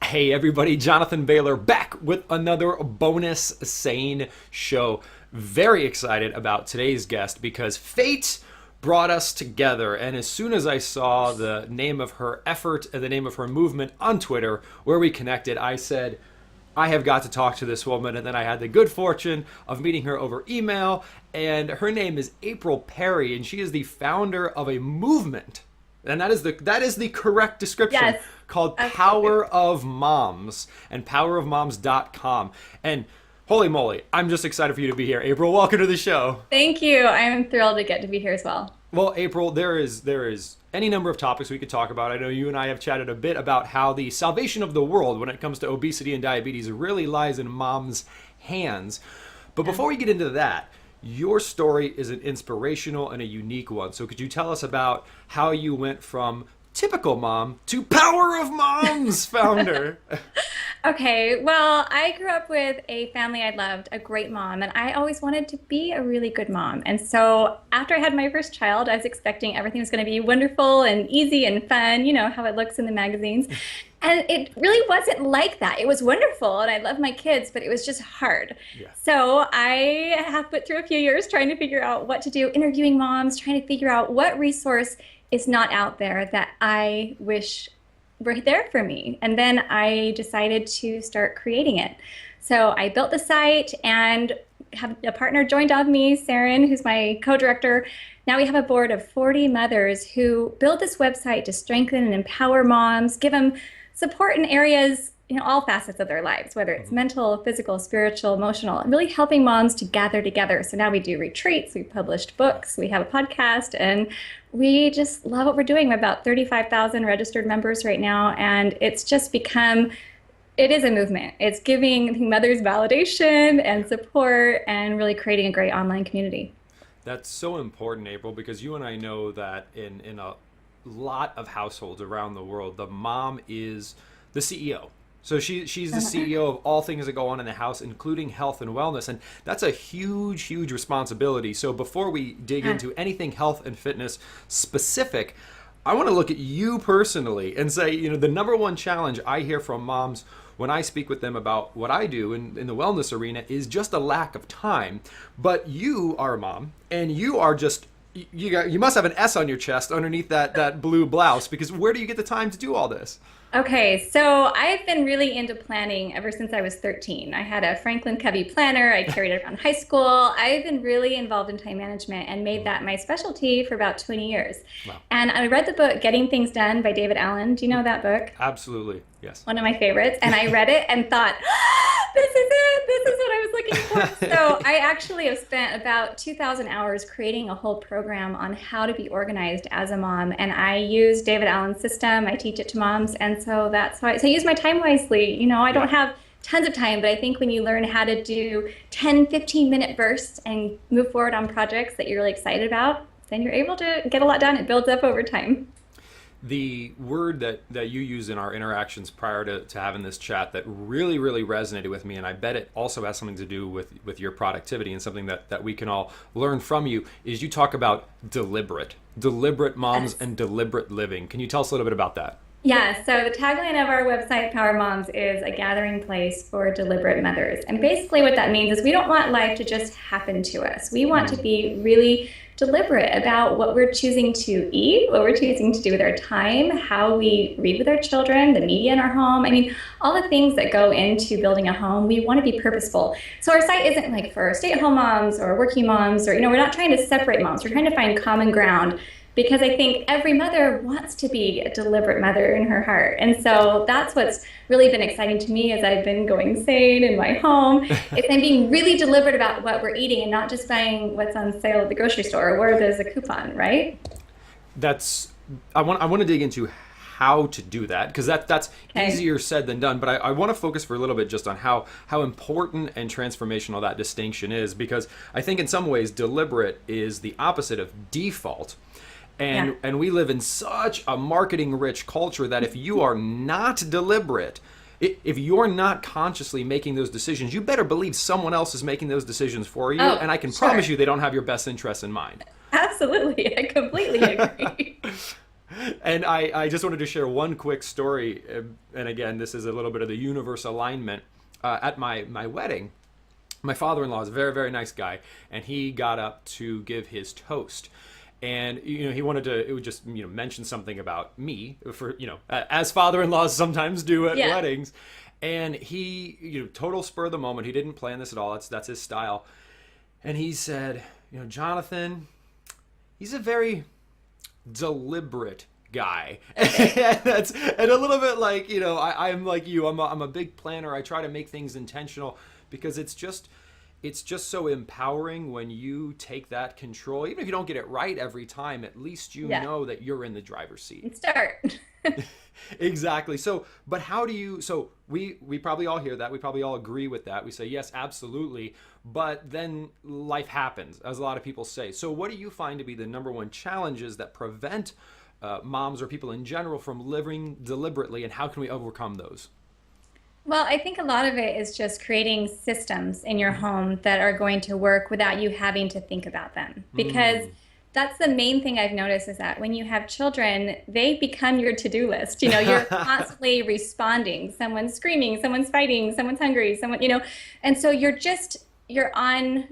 Hey everybody, Jonathan Bailor back with another bonus SANE show. Very excited about today's guest because fate brought us together. And as soon as I saw the name of her effort and the name of her movement on Twitter where we connected, I said, I have got to talk to this woman. And then I had the good fortune of meeting her over email. And her name is April Perry, and she is the founder of a movement. And that is the correct description. Yes, Called absolutely. Power of Moms and powerofmoms.com. And holy moly, I'm just excited for you to be here. April, welcome to the show. Thank you. I'm thrilled to get to be here as well. Well, April, there is any number of topics we could talk about. I know you and I have chatted a bit about how the salvation of the world when it comes to obesity and diabetes really lies in mom's hands. But before we get into that, your story is an inspirational and a unique one. So could you tell us about how you went from typical mom to Power of Moms founder? Okay, well, I grew up with a family I loved, a great mom, and I always wanted to be a really good mom. And so after I had my first child, I was expecting everything was going to be wonderful and easy and fun, you know, how it looks in the magazines. And it really wasn't like that. It was wonderful, and I love my kids, but it was just hard. Yeah. So I have put through a few years trying to figure out what to do, interviewing moms, trying to figure out what resource is not out there that I wish were there for me. And then I decided to start creating it. So I built the site and have a partner joined on me, Saren, who's my co-director. Now we have a board of 40 mothers who build this website to strengthen and empower moms, give them support in areas, you know, all facets of their lives, whether it's mental, physical, spiritual, emotional, and really helping moms to gather together. So now we do retreats, we published books, we have a podcast, and we just love what we're doing. We have about 35,000 registered members right now, and it's just become, it is a movement. It's giving mothers validation and support and really creating a great online community. That's so important, April, because you and I know that in a lot of households around the world, the mom is the CEO. So she's the CEO of all things that go on in the house, including health and wellness. And that's a huge, huge responsibility. So before we dig into anything health and fitness specific, I want to look at you personally and say, you know, the number one challenge I hear from moms when I speak with them about what I do in the wellness arena is just a lack of time. But you are a mom, and you are just, you must have an S on your chest underneath that blue blouse, because where do you get the time to do all this? Okay, so I've been really into planning ever since I was 13. I had a Franklin Covey planner. I carried it around high school. I've been really involved in time management and made that my specialty for about 20 years. Wow. And I read the book Getting Things Done by David Allen. Do you know that book? Absolutely, yes. One of my favorites. And I read it and thought, this is it. This is what I was looking for. So I actually have spent about 2,000 hours creating a whole program on how to be organized as a mom. And I use David Allen's system. I teach it to moms. And so that's how I use my time wisely. You know, I don't have tons of time, but I think when you learn how to do 10, 15-minute bursts and move forward on projects that you're really excited about, then you're able to get a lot done. It builds up over time. The word that you use in our interactions prior to having this chat that really, really resonated with me, and I bet it also has something to do with your productivity and something that we can all learn from you, is you talk about deliberate moms Yes. and deliberate living. Can you tell us a little bit about that? Yeah, so the tagline of our website, Power Moms, is a gathering place for deliberate mothers. And basically what that means is we don't want life to just happen to us. We want to be really deliberate about what we're choosing to eat, what we're choosing to do with our time, how we read with our children, the media in our home. I mean, all the things that go into building a home, we want to be purposeful. So our site isn't like for stay-at-home moms or working moms, or, you know, we're not trying to separate moms. We're trying to find common ground, because I think every mother wants to be a deliberate mother in her heart. And so that's what's really been exciting to me as I've been going sane in my home, is I'm being really deliberate about what we're eating and not just buying what's on sale at the grocery store or where there's a coupon, right? I want to dig into how to do that, because that's Okay. easier said than done. But I want to focus for a little bit just on how important and transformational that distinction is, because I think in some ways deliberate is the opposite of default. And we live in such a marketing rich culture that if you are not deliberate, if you're not consciously making those decisions, you better believe someone else is making those decisions for you. Oh, And I can sure. promise you they don't have your best interests in mind. Absolutely. I completely agree. And I just wanted to share one quick story. And again, this is a little bit of the universe alignment. At my wedding, my father-in-law is a very, very nice guy, and he got up to give his toast. And he wanted to, it would just mention something about me, for as father-in-laws sometimes do at weddings. And he, total spur of the moment, he didn't plan this at all. That's his style. And he said, Jonathan, he's a very deliberate guy. And a little bit like, I'm like you. I'm a big planner. I try to make things intentional because it's just so empowering when you take that control. Even if you don't get it right every time, at least you know that you're in the driver's seat. And start. Exactly. So, but how do you, so we probably all hear that. We probably all agree with that. We say, yes, absolutely. But then life happens, as a lot of people say. So what do you find to be the number one challenges that prevent moms or people in general from living deliberately, and how can we overcome those? Well, I think a lot of it is just creating systems in your home that are going to work without you having to think about them. Because that's the main thing I've noticed, is that when you have children, they become your to-do list. You're constantly responding. Someone's screaming, someone's fighting, someone's hungry, and so you're on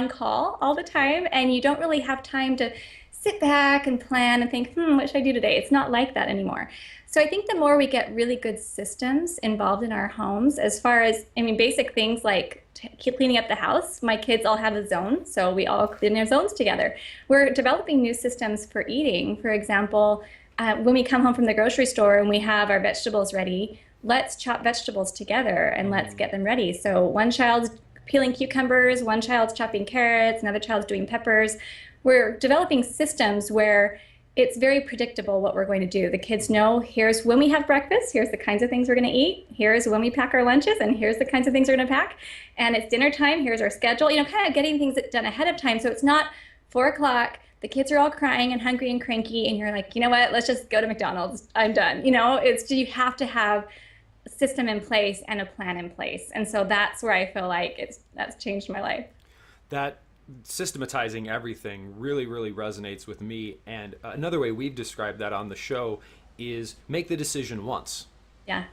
call all the time, and you don't really have time to sit back and plan and think, what should I do today? It's not like that anymore. So I think the more we get really good systems involved in our homes, as far as, basic things like keep cleaning up the house. My kids all have a zone, so we all clean their zones together. We're developing new systems for eating. For example, when we come home from the grocery store and we have our vegetables ready, let's chop vegetables together and let's get them ready. So one child's peeling cucumbers, one child's chopping carrots, another child's doing peppers. We're developing systems where it's very predictable what we're going to do. The kids know, here's when we have breakfast, here's the kinds of things we're going to eat, here's when we pack our lunches, and here's the kinds of things we're going to pack. And it's dinner time, here's our schedule, kind of getting things done ahead of time. So it's not 4 o'clock, the kids are all crying and hungry and cranky, and you're like, you know what, let's just go to McDonald's, I'm done. You have to have a system in place and a plan in place. And so that's where I feel like that's changed my life. That systematizing everything really, really resonates with me. And another way we've described that on the show is make the decision once. Yeah.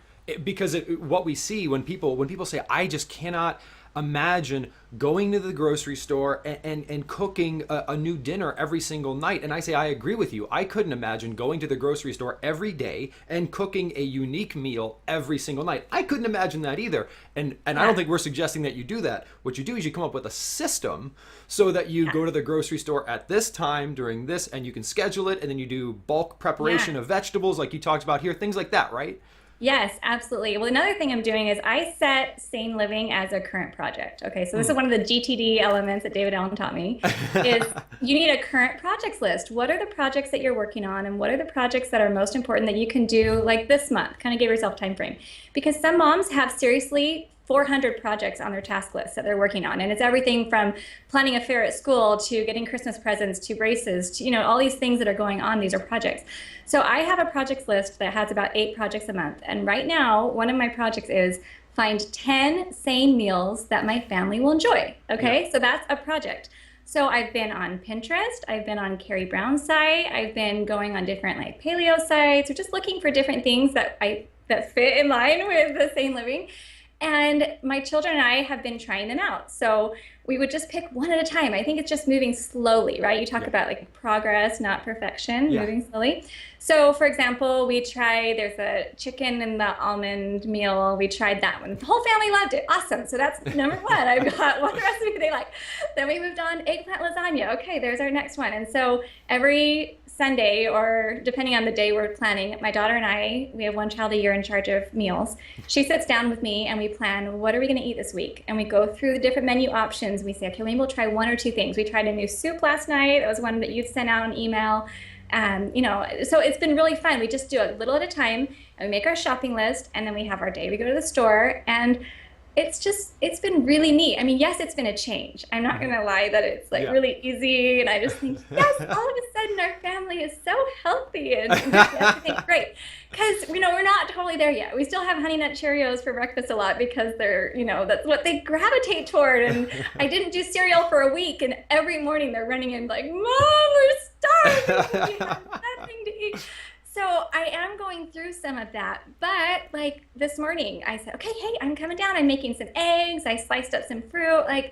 Because what we see when people say, I just cannot imagine going to the grocery store and cooking a new dinner every single night. And I say, I agree with you. I couldn't imagine going to the grocery store every day and cooking a unique meal every single night. I couldn't imagine that either. And I don't think we're suggesting that you do that. What you do is you come up with a system so that you go to the grocery store at this time during this, and you can schedule it, and then you do bulk preparation of vegetables like you talked about here, things like that, right? Yes, absolutely. Well, another thing I'm doing is I set SANE Living as a current project. Okay, so this is one of the GTD elements that David Allen taught me, is you need a current projects list. What are the projects that you're working on, and what are the projects that are most important that you can do like this month? Kind of give yourself a time frame. Because some moms have seriously 400 projects on their task list that they're working on. And it's everything from planning a fair at school to getting Christmas presents to braces to, all these things that are going on. These are projects. So I have a projects list that has about 8 projects a month. And right now, one of my projects is find 10 SANE meals that my family will enjoy. Okay, so that's a project. So I've been on Pinterest, I've been on Carrie Brown's site, I've been going on different like paleo sites, or just looking for different things that fit in line with the SANE Living. And my children and I have been trying them out. So we would just pick one at a time. I think it's just moving slowly, right? You talk about like progress, not perfection, moving slowly. So for example, there's a chicken and the almond meal. We tried that one. The whole family loved it. Awesome. So that's number one. I've got one recipe they like. Then we moved on eggplant lasagna. Okay, there's our next one. And so every Sunday, or depending on the day we're planning, my daughter and I, we have one child a year in charge of meals. She sits down with me and we plan, what are we going to eat this week? And we go through the different menu options. We say, okay, maybe we'll try 1 or 2 things. We tried a new soup last night. It was one that you'd sent out an email. So it's been really fun. We just do a little at a time, and we make our shopping list, and then we have our day. We go to the store, and it's been really neat. I mean, yes, it's been a change. I'm not going to lie that it's really easy. And I just think, yes, all of a sudden our family is so healthy and everything's great. Because, we're not totally there yet. We still have Honey Nut Cheerios for breakfast a lot because they're, that's what they gravitate toward. And I didn't do cereal for a week. And every morning they're running in like, Mom, we're starving. We have nothing to So I am going through some of that, but like this morning I said, okay, hey, I'm coming down. I'm making some eggs. I sliced up some fruit. Like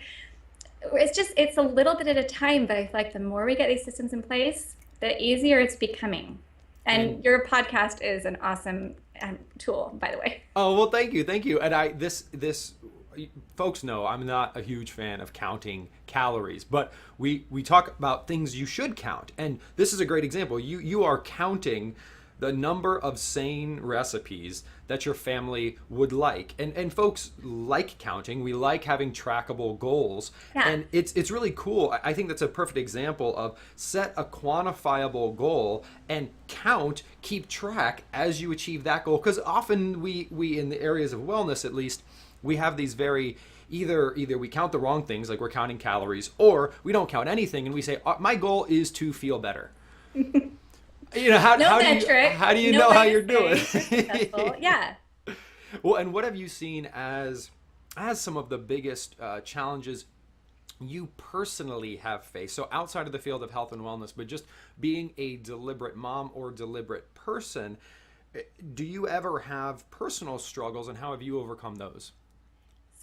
it's a little bit at a time, but I feel like the more we get these systems in place, the easier it's becoming. And And your podcast is an awesome tool, by the way. oh well, thank you. And this folks know I'm not a huge fan of counting calories, but we talk about things you should count, and this is a great example. You are counting the number of sane recipes that your family would like, and folks like counting. We like having trackable goals, Yeah. and it's really cool. I think that's a perfect example of set a quantifiable goal and keep track as you achieve that goal, because often we in the areas of wellness at least, we have these very either we count the wrong things, like we're counting calories, or we don't count anything and we say my goal is to feel better. No metric, how do you no know way how to you're say doing? you're successful. Yeah. Well, and what have you seen as some of the biggest challenges you personally have faced? So outside of the field of health and wellness, but just being a deliberate mom or deliberate person, do you ever have personal struggles, and how have you overcome those?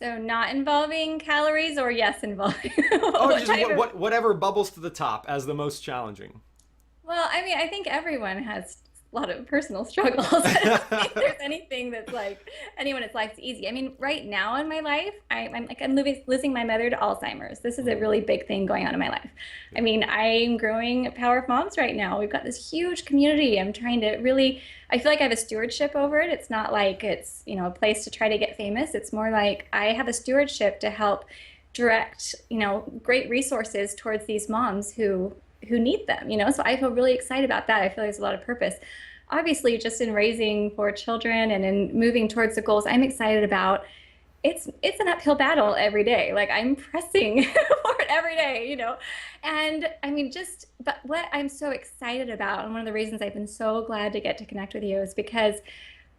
So not involving calories, or yes, involving Oh, what just type of. whatever bubbles to the top as the most challenging. Well, I mean, I think everyone has a lot of personal struggles. I don't think there's anything that's like anyone it's life's easy. I mean, right now in my life, I'm losing my mother to Alzheimer's. This is a really big thing going on in my life. I mean, I'm growing a Power of Moms right now. We've got this huge community. I'm trying to really, I feel like I have a stewardship over it. It's not like it's, a place to try to get famous. It's more like I have a stewardship to help direct, great resources towards these moms who need them, so I feel really excited about that. I feel like there's a lot of purpose. Obviously, just in raising 4 children and in moving towards the goals I'm excited about, it's an uphill battle every day. Like I'm pressing for it every day. And I mean, but what I'm so excited about, and one of the reasons I've been so glad to get to connect with you, is because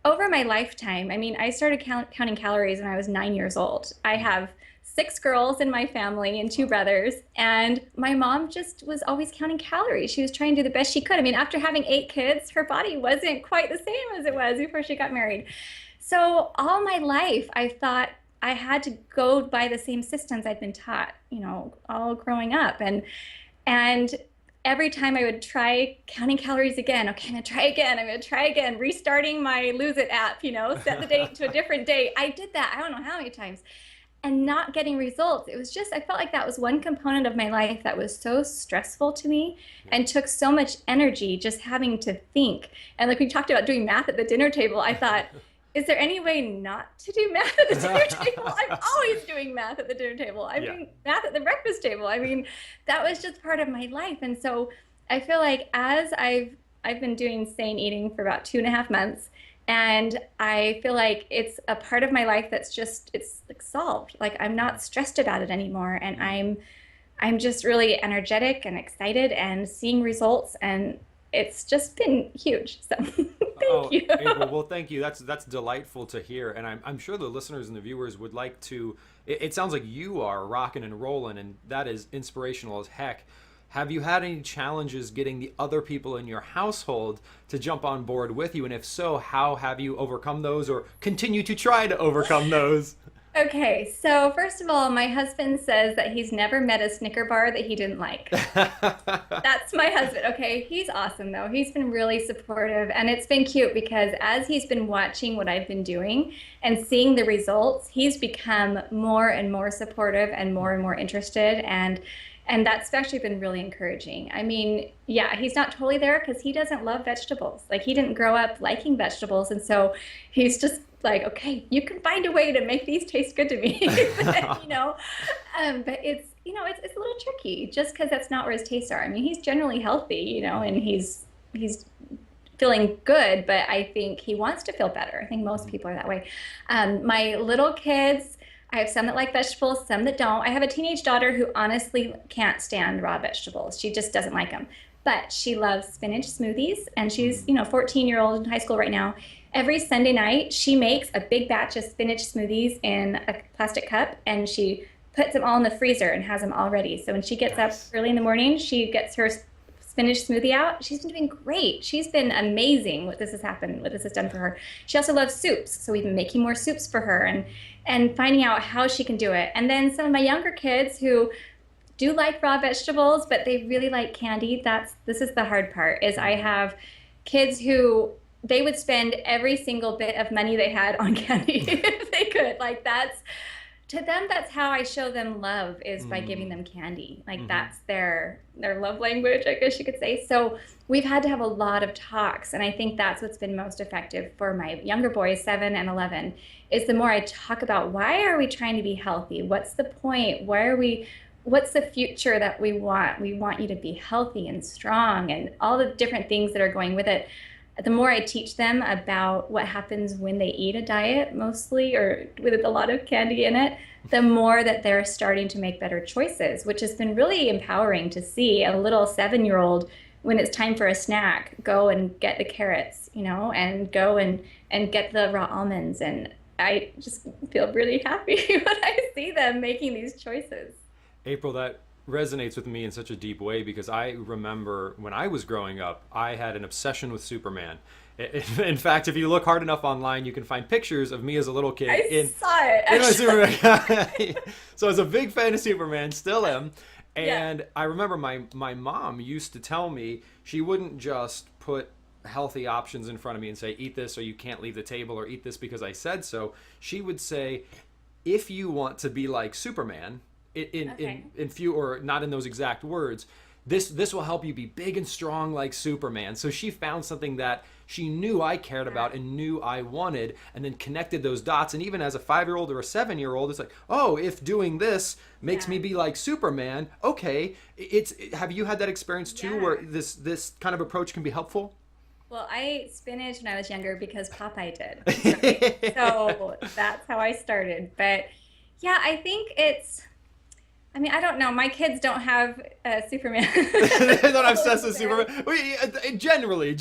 over my lifetime, I mean, I started counting calories when I was 9 years old. I have 6 girls in my family and 2 brothers, and my mom just was always counting calories. She was trying to do the best she could. I mean, after having 8 kids, her body wasn't quite the same as it was before she got married. So all my life, I thought I had to go by the same systems I'd been taught, all growing up. And every time I would try counting calories again, okay, I'm gonna try again, restarting my Lose It app, set the date to a different date. I did that, I don't know how many times, and not getting results. It was just, I felt like that was one component of my life that was so stressful to me and took so much energy, just having to think. And like we talked about doing math at the dinner table, I thought, is there any way not to do math at the dinner table? I'm always doing math at the dinner table. I'm doing math at the breakfast table. I mean, that was just part of my life. And so I feel like as I've been doing sane eating for about 2.5 months, and I feel like it's a part of my life that's it's like solved. Like I'm not stressed about it anymore, and I'm just really energetic and excited and seeing results, and it's just been huge. So thank you. April, well, thank you. That's delightful to hear, and I'm sure the listeners and the viewers would like to. It sounds like you are rocking and rolling, and that is inspirational as heck. Have you had any challenges getting the other people in your household to jump on board with you? And if so, how have you overcome those, or continue to try to overcome those? Okay, so first of all, my husband says that he's never met a Snicker bar that he didn't like. That's my husband. Okay, he's awesome though. He's been really supportive, and it's been cute because as he's been watching what I've been doing and seeing the results, he's become more and more supportive and more interested, and that's actually been really encouraging. I mean, yeah, he's not totally there because he doesn't love vegetables. Like he didn't grow up liking vegetables, and so he's just like, okay, you can find a way to make these taste good to me, but it's a little tricky just because that's not where his tastes are. I mean, he's generally healthy, and he's feeling good, but I think he wants to feel better. I think most people are that way. My little kids, I have some that like vegetables, some that don't. I have a teenage daughter who honestly can't stand raw vegetables. She just doesn't like them. But she loves spinach smoothies, and she's, 14-year-old in high school right now. Every Sunday night, she makes a big batch of spinach smoothies in a plastic cup, and she puts them all in the freezer and has them all ready. So when she gets up Nice. early in the morning, she gets her spinach smoothie out. She's been doing great. She's been amazing what this has done for her. She also loves soups. So we've been making more soups for her and finding out how she can do it. And then some of my younger kids who do like raw vegetables, but they really like candy. This is the hard part is I have kids who they would spend every single bit of money they had on candy if they could. Like to them, that's how I show them love is by giving them candy. Like that's their love language, I guess you could say. So we've had to have a lot of talks. And I think that's what's been most effective for my younger boys, 7 and 11, is the more I talk about why are we trying to be healthy? What's the point? What's the future that we want? We want you to be healthy and strong and all the different things that are going with it. The more I teach them about what happens when they eat a diet mostly or with a lot of candy in it, the more that they're starting to make better choices, which has been really empowering to see a little 7-year-old when it's time for a snack, go and get the carrots, and go and get the raw almonds. And I just feel really happy when I see them making these choices. April, that resonates with me in such a deep way because I remember when I was growing up, I had an obsession with Superman. In fact, if you look hard enough online, you can find pictures of me as a little kid. I saw it. In my Superman. So I was a big fan of Superman, still am. And yeah. I remember my mom used to tell me she wouldn't just put healthy options in front of me and say, eat this or you can't leave the table or eat this because I said so. She would say, if you want to be like Superman, in few or not in those exact words, this will help you be big and strong like Superman. So she found something that she knew I cared about and knew I wanted, and then connected those dots. And even as a 5-year-old or a 7-year-old, it's like, oh, if doing this makes me be like Superman, okay. Have you had that experience too, where this kind of approach can be helpful? Well, I ate spinach when I was younger because Popeye did. Right? So that's how I started. But yeah, I think I don't know. My kids don't have Superman. They're not obsessed with Superman. Generally.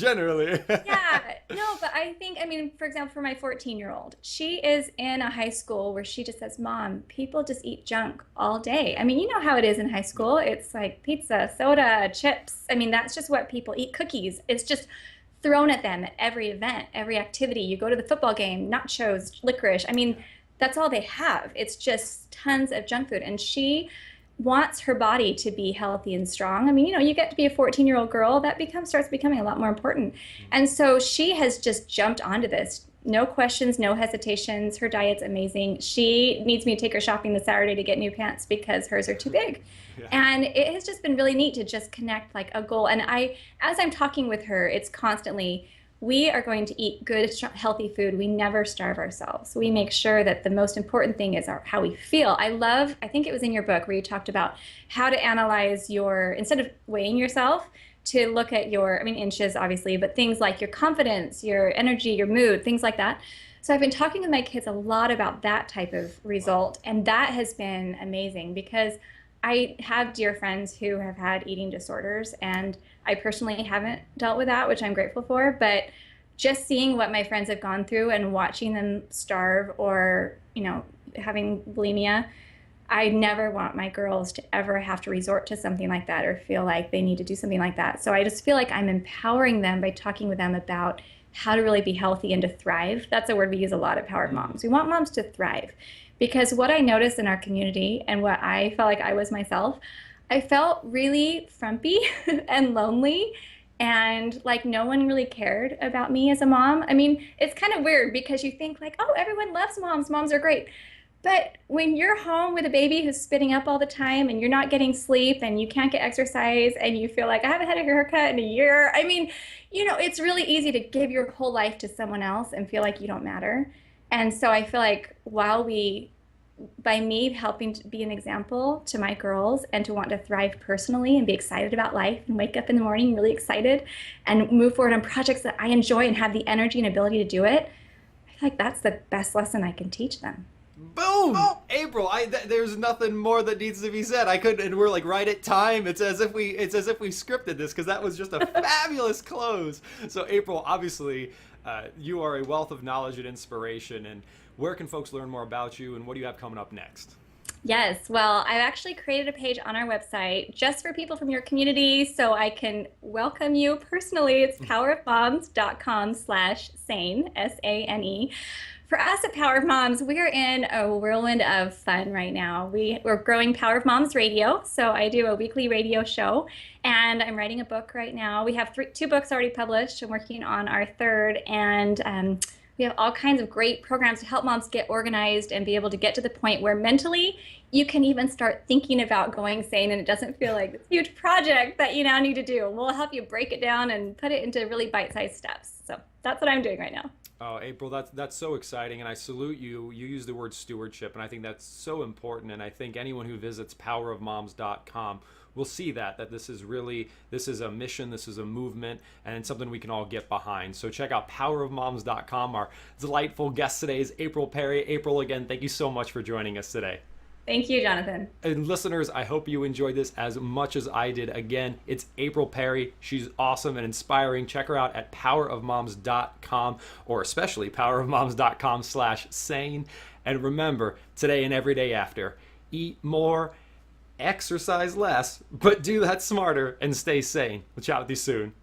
Yeah. No, but I think, for example, for my 14-year-old, she is in a high school where she just says, Mom, people just eat junk all day. You know how it is in high school. It's like pizza, soda, chips. That's just what people eat. Cookies. It's just thrown at them at every event, every activity. You go to the football game, nachos, licorice. That's all they have. It's just tons of junk food. And she wants her body to be healthy and strong. You get to be a 14-year-old girl, that starts becoming a lot more important. And so she has just jumped onto this. No questions, no hesitations. Her diet's amazing. She needs me to take her shopping this Saturday to get new pants because hers are too big. Yeah. And it has just been really neat to just connect like a goal. And as I'm talking with her, it's constantly, we are going to eat good, healthy food. We never starve ourselves. We make sure that the most important thing is how we feel. I think it was in your book where you talked about how to analyze instead of weighing yourself, to look at inches obviously, but things like your confidence, your energy, your mood, things like that. So I've been talking with my kids a lot about that type of result. And that has been amazing because I have dear friends who have had eating disorders, and I personally haven't dealt with that, which I'm grateful for. But just seeing what my friends have gone through and watching them starve or, having bulimia, I never want my girls to ever have to resort to something like that or feel like they need to do something like that. So I just feel like I'm empowering them by talking with them about how to really be healthy and to thrive. That's a word we use a lot at Powered Moms. We want moms to thrive. Because what I noticed in our community and what I felt like I was myself, I felt really frumpy and lonely and like no one really cared about me as a mom. It's kind of weird because you think like, oh, everyone loves moms. Moms are great. But when you're home with a baby who's spitting up all the time and you're not getting sleep and you can't get exercise and you feel like I haven't had a haircut in a year, it's really easy to give your whole life to someone else and feel like you don't matter. And so I feel like by me helping to be an example to my girls and to want to thrive personally and be excited about life and wake up in the morning really excited and move forward on projects that I enjoy and have the energy and ability to do it, I feel like that's the best lesson I can teach them. Boom! April, there's nothing more that needs to be said. And we're like right at time. It's as if we scripted this because that was just a fabulous close. So April, obviously, you are a wealth of knowledge and inspiration. And where can folks learn more about you and what do you have coming up next? Yes, well, I've actually created a page on our website just for people from your community so I can welcome you personally. It's powerofmoms.com/sane, SANE. For us at Power of Moms, we're in a whirlwind of fun right now. We're growing Power of Moms Radio, so I do a weekly radio show, and I'm writing a book right now. We have two books already published. I'm working on our third, and we have all kinds of great programs to help moms get organized and be able to get to the point where mentally you can even start thinking about going sane and it doesn't feel like this huge project that you now need to do. We'll help you break it down and put it into really bite-sized steps. So that's what I'm doing right now. Oh, April, that's so exciting, and I salute you. You use the word stewardship, and I think that's so important. And I think anyone who visits powerofmoms.com will see that this is a mission, this is a movement, and it's something we can all get behind. So check out powerofmoms.com. Our delightful guest today is April Perry. April, again, thank you so much for joining us today. Thank you, Jonathan. And listeners, I hope you enjoyed this as much as I did. Again, it's April Perry. She's awesome and inspiring. Check her out at powerofmoms.com, or especially powerofmoms.com/sane. And remember, today and every day after, eat more, exercise less, but do that smarter and stay sane. We'll chat with you soon.